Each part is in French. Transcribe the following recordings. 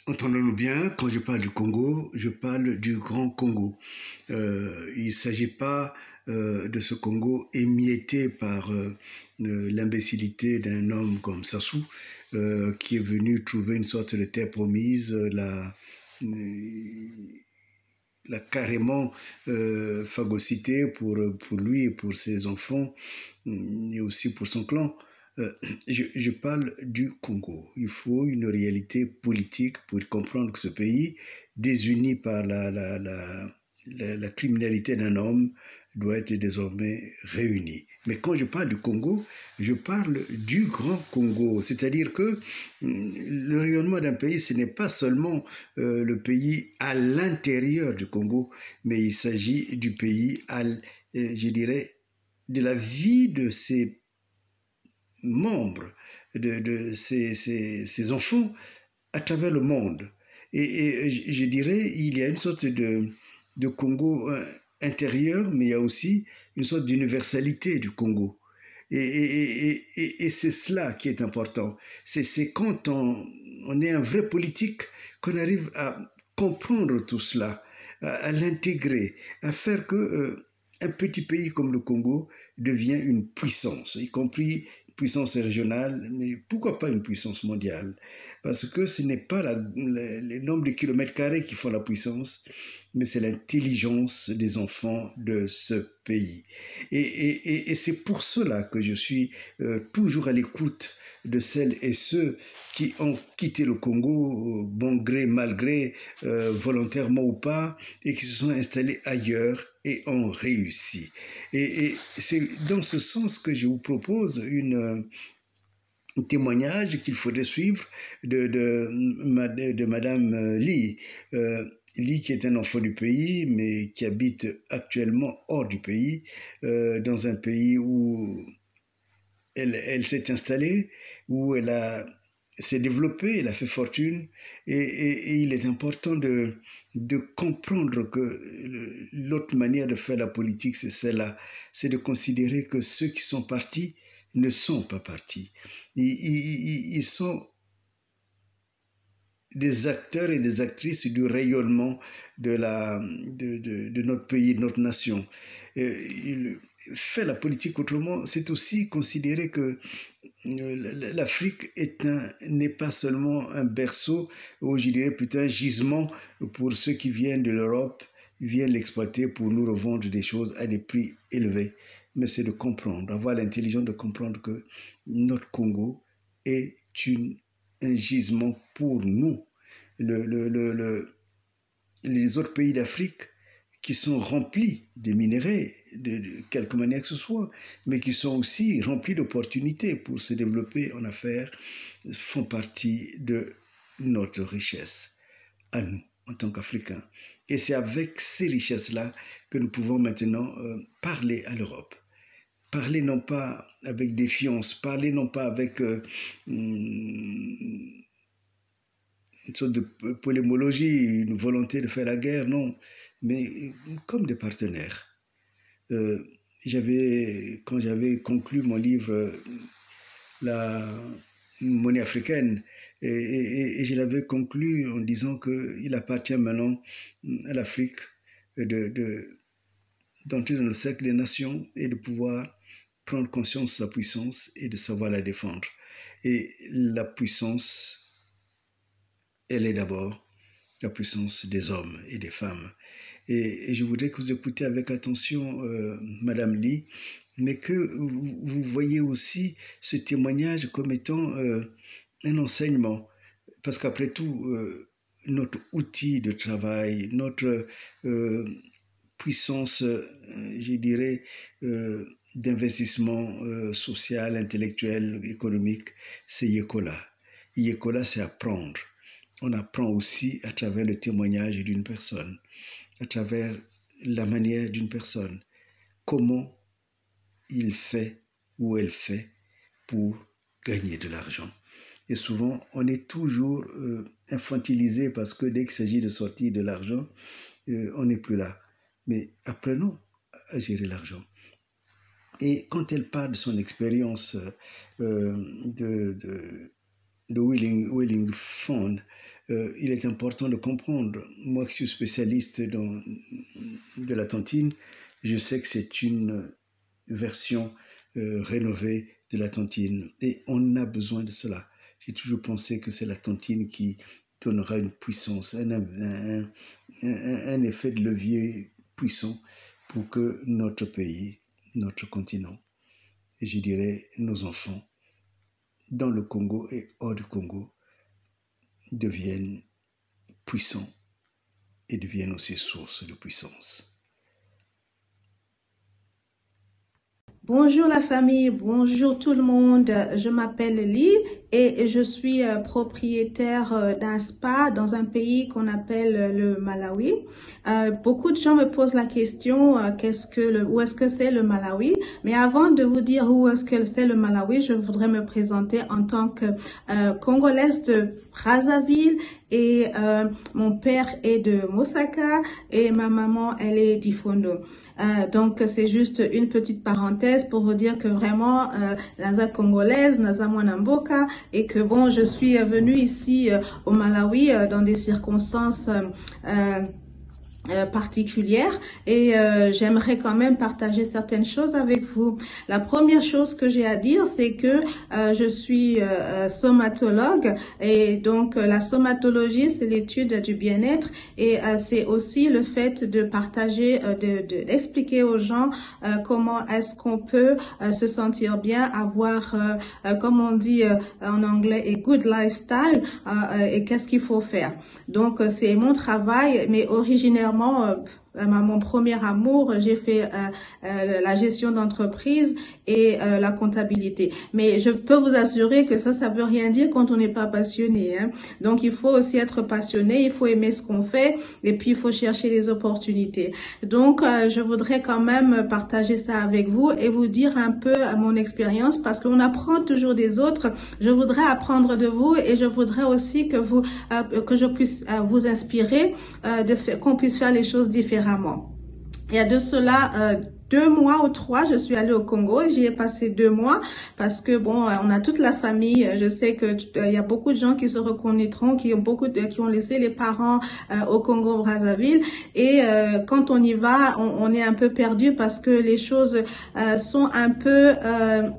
Entendons-nous bien, quand je parle du Congo, je parle du Grand Congo. Il ne s'agit pas de ce Congo émietté par l'imbécilité d'un homme comme Sassou, qui est venu trouver une sorte de terre promise, l'a carrément phagocyté pour lui et pour ses enfants, et aussi pour son clan. Je parle du Congo. Il faut une réalité politique pour comprendre que ce pays, désuni par la criminalité d'un homme, doit être désormais réuni. Mais quand je parle du Congo, je parle du Grand Congo. C'est-à-dire que le rayonnement d'un pays, ce n'est pas seulement le pays à l'intérieur du Congo, mais il s'agit du pays, je dirais, de la vie de ses membres, de ses enfants à travers le monde. Et je dirais, il y a une sorte de Congo intérieur, mais il y a aussi une sorte d'universalité du Congo. Et c'est cela qui est important. C'est quand on est un vrai politique qu'on arrive à comprendre tout cela, à l'intégrer, à faire que un petit pays comme le Congo devient une puissance, y compris une puissance régionale, mais pourquoi pas une puissance mondiale? Parce que ce n'est pas le nombre de kilomètres carrés qui font la puissance, mais c'est l'intelligence des enfants de ce pays. Et c'est pour cela que je suis toujours à l'écoute de celles et ceux qui ont quitté le Congo, bon gré, mal gré, volontairement ou pas, et qui se sont installés ailleurs et ont réussi. Et c'est dans ce sens que je vous propose un témoignage qu'il faudrait suivre de Madame Lee. Lee, qui est un enfant du pays, mais qui habite actuellement hors du pays, dans un pays où elle s'est installée, où s'est développée, elle a fait fortune, et il est important de comprendre que l'autre manière de faire la politique, c'est celle-là, c'est de considérer que ceux qui sont partis ne sont pas partis. Ils sont des acteurs et des actrices du rayonnement de notre pays, de notre nation. Faire la politique autrement, c'est aussi considérer que l'Afrique n'est pas seulement un berceau, ou je dirais plutôt un gisement pour ceux qui viennent de l'Europe, viennent l'exploiter pour nous revendre des choses à des prix élevés. Mais c'est de comprendre, avoir l'intelligence de comprendre que notre Congo est un gisement pour nous. Les autres pays d'Afrique qui sont remplis de minerais, de quelque manière que ce soit, mais qui sont aussi remplis d'opportunités pour se développer en affaires, font partie de notre richesse, à nous, en tant qu'Africains. Et c'est avec ces richesses-là que nous pouvons maintenant parler à l'Europe. Parler non pas avec défiance, parler non pas avec une sorte de polémologie, une volonté de faire la guerre, non, mais comme des partenaires. Quand j'avais conclu mon livre La monnaie africaine, et je l'avais conclu en disant qu'il appartient maintenant à l'Afrique d'entrer dans le cercle des nations et de pouvoir prendre conscience de sa puissance et de savoir la défendre. Et la puissance, elle est d'abord la puissance des hommes et des femmes. Et je voudrais que vous écoutiez avec attention Madame Lee, mais que vous voyez aussi ce témoignage comme étant un enseignement. Parce qu'après tout, notre outil de travail, notre puissance, je dirais, d'investissement social, intellectuel, économique, c'est Yekola. Yekola, c'est apprendre. On apprend aussi à travers le témoignage d'une personne, à travers la manière d'une personne, comment il fait ou elle fait pour gagner de l'argent. Et souvent, on est toujours infantilisé parce que dès qu'il s'agit de sortir de l'argent, on n'est plus là. Mais apprenons à gérer l'argent. Et quand elle parle de son expérience de Wheeling Fund, il est important de comprendre. Moi qui suis spécialiste de la tontine, je sais que c'est une version rénovée de la tontine et on a besoin de cela. J'ai toujours pensé que c'est la tontine qui donnera une puissance, un effet de levier puissant pour que notre pays, notre continent, et je dirais nos enfants, dans le Congo et hors du Congo, deviennent puissants et deviennent aussi source de puissance. Bonjour la famille, bonjour tout le monde, je m'appelle Lee et je suis propriétaire d'un spa dans un pays qu'on appelle le Malawi. Beaucoup de gens me posent la question, où est-ce que c'est le Malawi? Mais avant de vous dire où est-ce que c'est le Malawi, je voudrais me présenter en tant que Congolaise de Brazzaville et mon père est de Mosaka et ma maman elle est d'Ifondo. Donc c'est juste une petite parenthèse pour vous dire que vraiment naza congolaise, naza mwanamboka et que bon je suis venue ici au Malawi dans des circonstances particulière et j'aimerais quand même partager certaines choses avec vous. La première chose que j'ai à dire, c'est que je suis somatologue et donc la somatologie, c'est l'étude du bien-être et c'est aussi le fait de partager, d'expliquer aux gens comment est-ce qu'on peut se sentir bien, avoir, comme on dit en anglais, a good lifestyle et qu'est-ce qu'il faut faire. Donc c'est mon travail, mais originairement mon premier amour, j'ai fait la gestion d'entreprise et la comptabilité. Mais je peux vous assurer que ça veut rien dire quand on n'est pas passionné. Hein. Donc, il faut aussi être passionné, il faut aimer ce qu'on fait et puis il faut chercher les opportunités. Donc, je voudrais quand même partager ça avec vous et vous dire un peu mon expérience parce qu'on apprend toujours des autres. Je voudrais apprendre de vous et je voudrais aussi que je puisse vous inspirer, qu'on puisse faire les choses différemment. Il y a de cela 2 mois ou 3, je suis allée au Congo. J'y ai passé 2 mois parce que bon, on a toute la famille. Je sais que il y a beaucoup de gens qui se reconnaîtront, qui ont laissé les parents au Congo Brazzaville. Et quand on y va, on est un peu perdu parce que les choses sont un peu,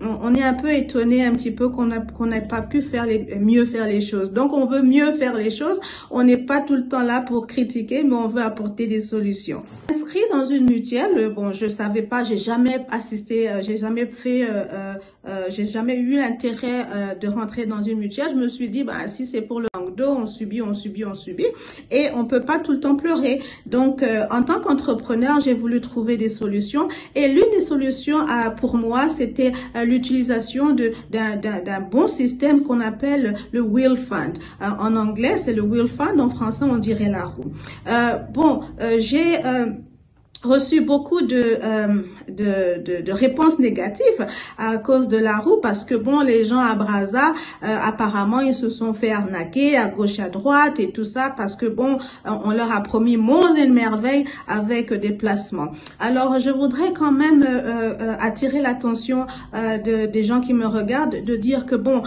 on est un peu étonné un petit peu qu'on n'ait pas pu mieux faire les choses. Donc on veut mieux faire les choses. On n'est pas tout le temps là pour critiquer, mais on veut apporter des solutions. Inscrit dans une mutuelle, bon, je savais pas, j'ai jamais assisté, j'ai jamais eu l'intérêt de rentrer dans une mutuelle. Je me suis dit, bah si c'est pour le manque d'eau, on subit, et on peut pas tout le temps pleurer. Donc, en tant qu'entrepreneur, j'ai voulu trouver des solutions, et l'une des solutions pour moi, c'était l'utilisation d'un bon système qu'on appelle le Wheel Fund. En anglais, c'est le Wheel Fund, en français, on dirait la roue. J'ai reçu beaucoup de réponses négatives à cause de la roue parce que bon, les gens à Brazza apparemment ils se sont fait arnaquer à gauche à droite et tout ça parce que bon, on leur a promis monts et merveilles avec des placements. Alors je voudrais quand même attirer l'attention des gens qui me regardent, de dire que bon,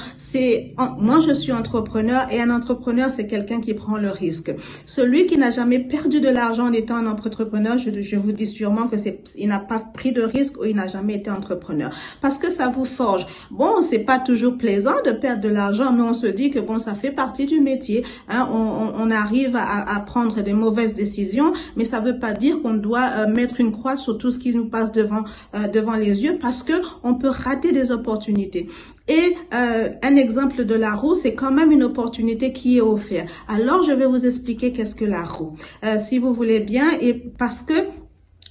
moi je suis entrepreneur et un entrepreneur c'est quelqu'un qui prend le risque. Celui qui n'a jamais perdu de l'argent en étant un entrepreneur, je vous dis sûrement que il n'a pas pris de risque ou il n'a jamais été entrepreneur parce que ça vous forge. Bon, c'est pas toujours plaisant de perdre de l'argent, mais on se dit que bon, ça fait partie du métier. Hein, on arrive à prendre des mauvaises décisions, mais ça veut pas dire qu'on doit mettre une croix sur tout ce qui nous passe devant les yeux parce que on peut rater des opportunités. Et un exemple de la roue, c'est quand même une opportunité qui est offerte. Alors, je vais vous expliquer qu'est-ce que la roue, si vous voulez bien, et parce que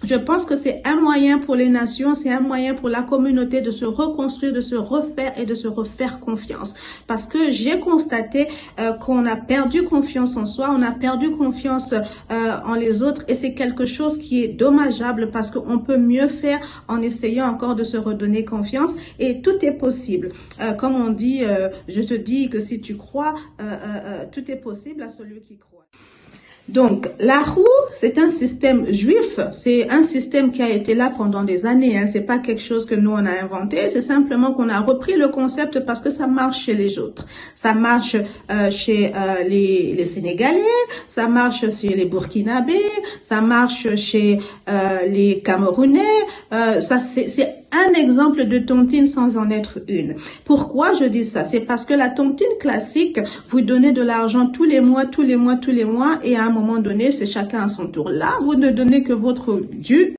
je pense que c'est un moyen pour les nations, c'est un moyen pour la communauté de se reconstruire, de se refaire et de se refaire confiance. Parce que j'ai constaté qu'on a perdu confiance en soi, on a perdu confiance en les autres et c'est quelque chose qui est dommageable parce qu'on peut mieux faire en essayant encore de se redonner confiance et tout est possible. Comme on dit, je te dis que si tu crois, tout est possible à celui qui croit. Donc, la roue, c'est un système juif, c'est un système qui a été là pendant des années, hein. C'est pas quelque chose que nous on a inventé, c'est simplement qu'on a repris le concept parce que ça marche chez les autres. Ça marche chez les Sénégalais, ça marche chez les Burkinabés, ça marche chez les Camerounais, ça c'est un exemple de tontine sans en être une. Pourquoi je dis ça? C'est parce que la tontine classique, vous donnez de l'argent tous les mois, et à un moment donné, c'est chacun à son tour. Là, vous ne donnez que votre dû